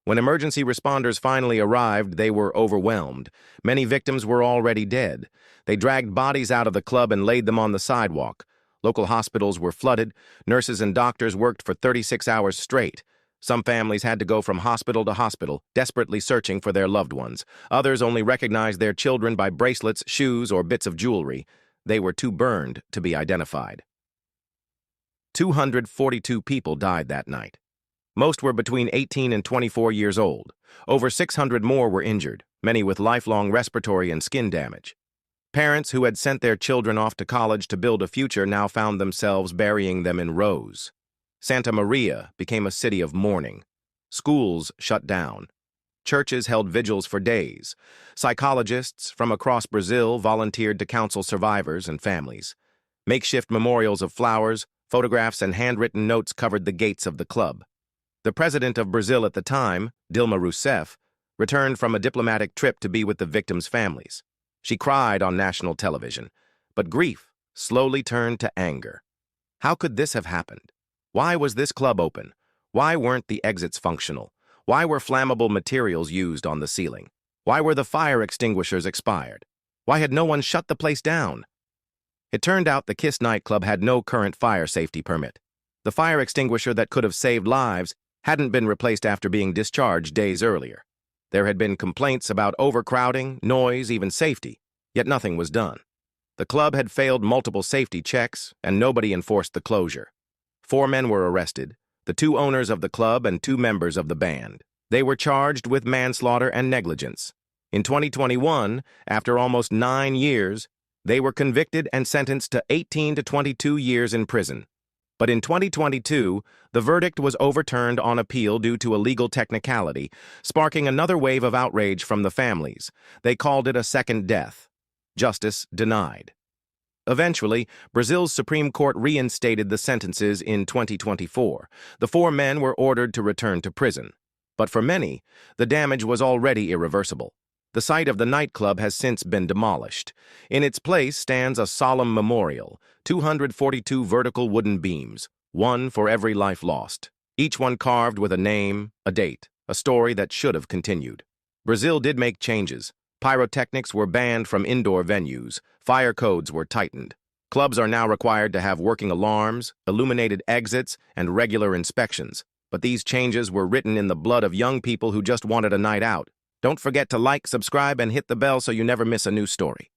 When emergency responders finally arrived, they were overwhelmed. Many victims were already dead. They dragged bodies out of the club and laid them on the sidewalk. Local hospitals were flooded. Nurses and doctors worked for 36 hours straight. Some families had to go from hospital to hospital, desperately searching for their loved ones. Others only recognized their children by bracelets, shoes, or bits of jewelry. They were too burned to be identified. 242 people died that night. Most were between 18 and 24 years old. Over 600 more were injured, many with lifelong respiratory and skin damage. Parents who had sent their children off to college to build a future now found themselves burying them in rows. Santa Maria became a city of mourning. Schools shut down. Churches held vigils for days. Psychologists from across Brazil volunteered to counsel survivors and families. Makeshift memorials of flowers, photographs, and handwritten notes covered the gates of the club. The president of Brazil at the time, Dilma Rousseff, returned from a diplomatic trip to be with the victims' families. She cried on national television, but grief slowly turned to anger. How could this have happened? Why was this club open? Why weren't the exits functional? Why were flammable materials used on the ceiling? Why were the fire extinguishers expired? Why had no one shut the place down? It turned out the Kiss nightclub had no current fire safety permit. The fire extinguisher that could have saved lives hadn't been replaced after being discharged days earlier. There had been complaints about overcrowding, noise, even safety, yet nothing was done. The club had failed multiple safety checks, and nobody enforced the closure. 4 men were arrested, the 2 owners of the club and 2 members of the band. They were charged with manslaughter and negligence. In 2021, after almost 9 years, they were convicted and sentenced to 18 to 22 years in prison. But in 2022, the verdict was overturned on appeal due to a legal technicality, sparking another wave of outrage from the families. They called it a second death. Justice denied. Eventually, Brazil's Supreme Court reinstated the sentences in 2024. The 4 men were ordered to return to prison. But for many, the damage was already irreversible. The site of the nightclub has since been demolished. In its place stands a solemn memorial, 242 vertical wooden beams, one for every life lost, each one carved with a name, a date, a story that should have continued. Brazil did make changes. Pyrotechnics were banned from indoor venues, fire codes were tightened. Clubs are now required to have working alarms, illuminated exits, and regular inspections. But these changes were written in the blood of young people who just wanted a night out. Don't forget to like, subscribe, and hit the bell so you never miss a new story.